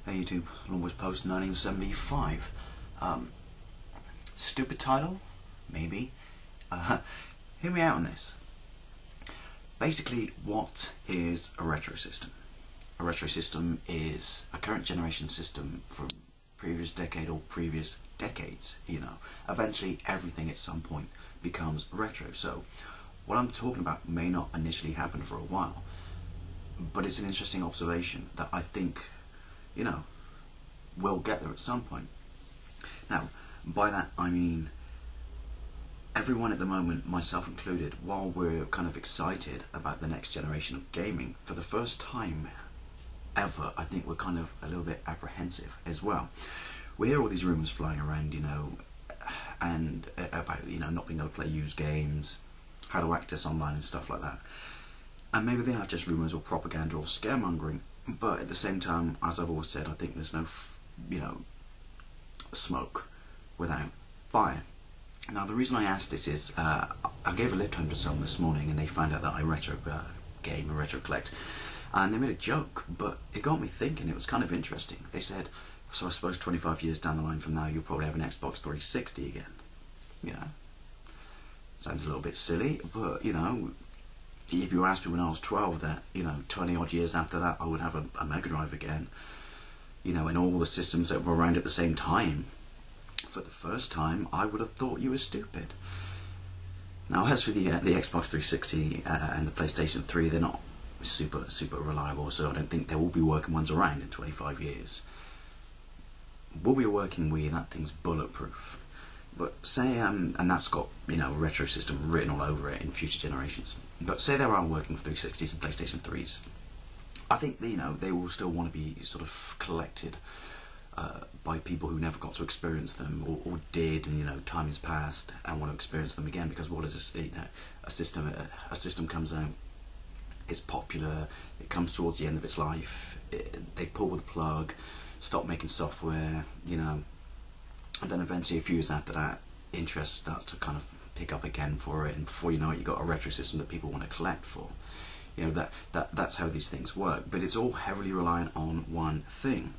Hey YouTube, Longboys Post 1975. Stupid title? Maybe. Hear me out on this. Basically, what is a retro system? A retro system is a current generation system from previous decade or previous decades, Eventually, everything at some point becomes retro. So, what I'm talking about may not initially happen for a while, but it's an interesting observation that I think we'll get there at some point. Now, by that I mean everyone at the moment, myself included, while we're kind of excited about the next generation of gaming, for the first time ever, I think we're kind of a little bit apprehensive as well. We hear all these rumours flying around, and about, not being able to play used games, how to access online and stuff like that. And maybe they are just rumours or propaganda or scaremongering, but at the same time, as I've always said, I think there's no, smoke without fire. Now, the reason I asked this is, I gave a lift home to someone this morning and they found out that I retro game and retro collect, and they made a joke, but it got me thinking. It was kind of interesting. They said, so I suppose 25 years down the line from now you'll probably have an Xbox 360 again. Sounds a little bit silly, but if you asked me when I was 12 that 20 odd years after that I would have a Mega Drive again, and all the systems that were around at the same time, for the first time, I would have thought you were stupid. Now, as for the Xbox 360 and the PlayStation 3, they're not super reliable, so I don't think there will be working ones around in 25 years. Will be a working Wii, that thing's bulletproof. But say, and that's got, a retro system written all over it in future generations. But say there are working 360s and PlayStation 3s. I think, they will still want to be sort of collected by people who never got to experience them, or did, and time has passed and want to experience them again. Because what is this, a system comes out, it's popular, it comes towards the end of its life, they pull the plug, stop making software, and then eventually a few years after that, interest starts to kind of pick up again for it, and before you know it, you've got a retro system that people want to collect for. That's how these things work. But it's all heavily reliant on one thing.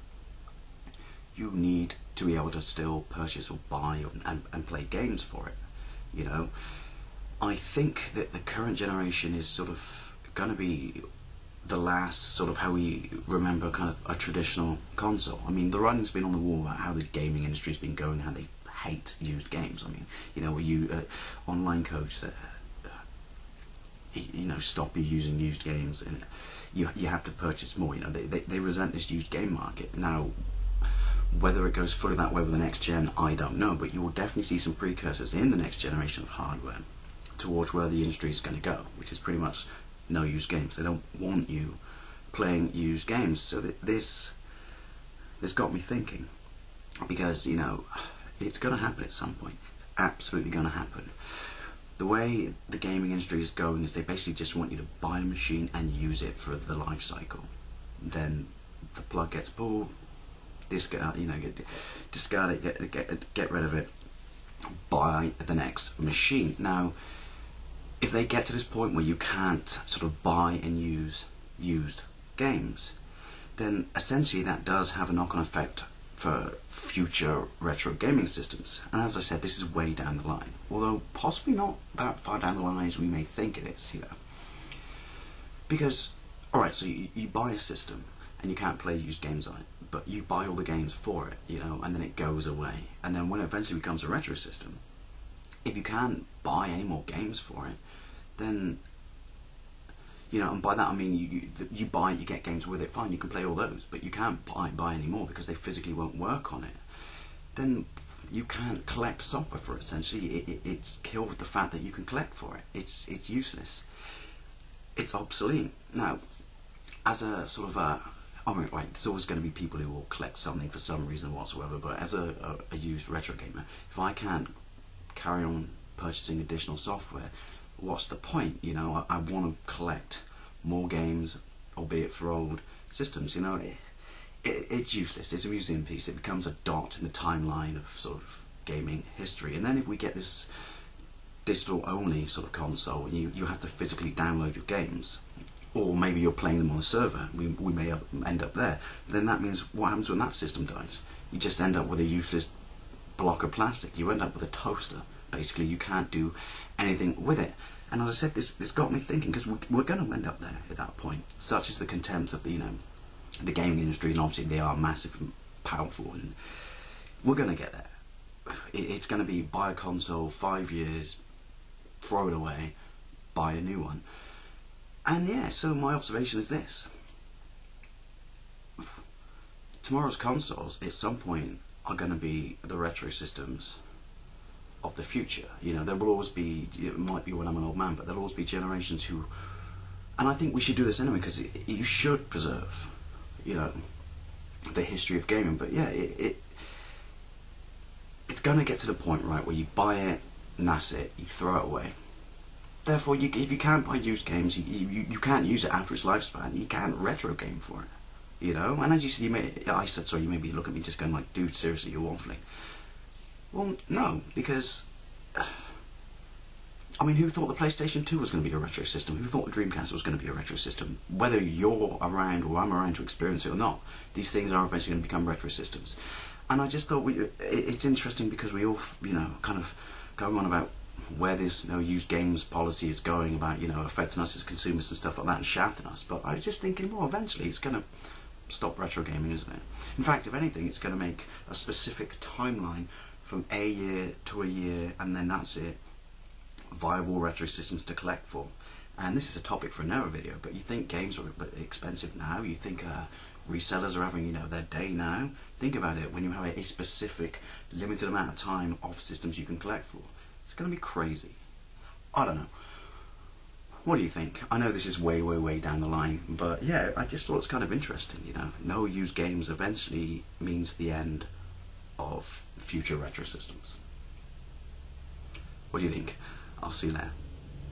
You need to be able to still purchase or buy and play games for it. I think that the current generation is sort of going to be the last sort of how we remember kind of a traditional console. I mean, the writing's been on the wall about how the gaming industry's been going, how they hate used games. I mean, where you online codes that stop you using used games, and you have to purchase more. They resent this used game market. Now, whether it goes fully that way with the next gen, I don't know, but you will definitely see some precursors in the next generation of hardware towards where the industry is going to go, which is pretty much no used games. They don't want you playing used games. So this got me thinking, because it's going to happen at some point. It's absolutely going to happen. The way the gaming industry is going is they basically just want you to buy a machine and use it for the life cycle. Then the plug gets pulled, discard it, get rid of it, buy the next machine. Now, if they get to this point where you can't sort of buy and use used games, then essentially that does have a knock-on effect for future retro gaming systems. And as I said, this is way down the line, although possibly not that far down the line as we may think it is, Because, alright, so you buy a system and you can't play used games on it, but you buy all the games for it, and then it goes away. And then when it eventually becomes a retro system, if you can't buy any more games for it, then and by that I mean you buy it, you get games with it, fine, you can play all those, but you can't buy any more because they physically won't work on it. Then you can't collect software for it. Essentially, it's killed the fact that you can collect for it. It's useless. It's obsolete. Now, as a sort of right, there's always going to be people who will collect something for some reason whatsoever, but as a used retro gamer, if I can't carry on purchasing additional software, what's the point? I want to collect more games, albeit for old systems. It's useless. It's a museum piece. It becomes a dot in the timeline of sort of gaming history. And then if we get this digital only sort of console, and you have to physically download your games, or maybe you're playing them on a server, we may end up there. Then that means what happens when that system dies? You just end up with a useless block of plastic. You end up with a toaster. Basically, you can't do anything with it. And as I said, this got me thinking, because we're going to end up there at that point. Such is the contempt of the the gaming industry, and obviously they are massive and powerful, and we're going to get there. It's going to be buy a console, 5 years, throw it away, buy a new one. And yeah, so my observation is this: tomorrow's consoles at some point are going to be the retro systems of the future. There will always be, it might be when I'm an old man, but there'll always be generations who, and I think we should do this anyway, because you should preserve, the history of gaming. But yeah, it's going to get to the point, right, where you buy it and that's it, you throw it away. Therefore, if you can't buy used games, you can't use it after its lifespan. You can't retro game for it, And as you said, you may be looking at me just going like, dude, seriously, you're waffling. Well, no, because who thought the PlayStation 2 was going to be a retro system? Who thought the Dreamcast was going to be a retro system? Whether you're around or I'm around to experience it or not, these things are eventually going to become retro systems. And I just thought it's interesting, because we all, kind of going on about where this used games policy is going, about affecting us as consumers and stuff like that, and shafting us. But I was just thinking, well, eventually it's going to stop retro gaming, isn't it? In fact, if anything, it's going to make a specific timeline from a year to a year, and then that's it, viable retro systems to collect for. And this is a topic for another video, but you think games are expensive now, you think resellers are having their day now. Think about it, when you have a specific limited amount of time of systems you can collect for. It's going to be crazy. I don't know. What do you think? I know this is way, way, way down the line, but yeah, I just thought it's kind of interesting, No used games eventually means the end of future retro systems. What do you think? I'll see you there.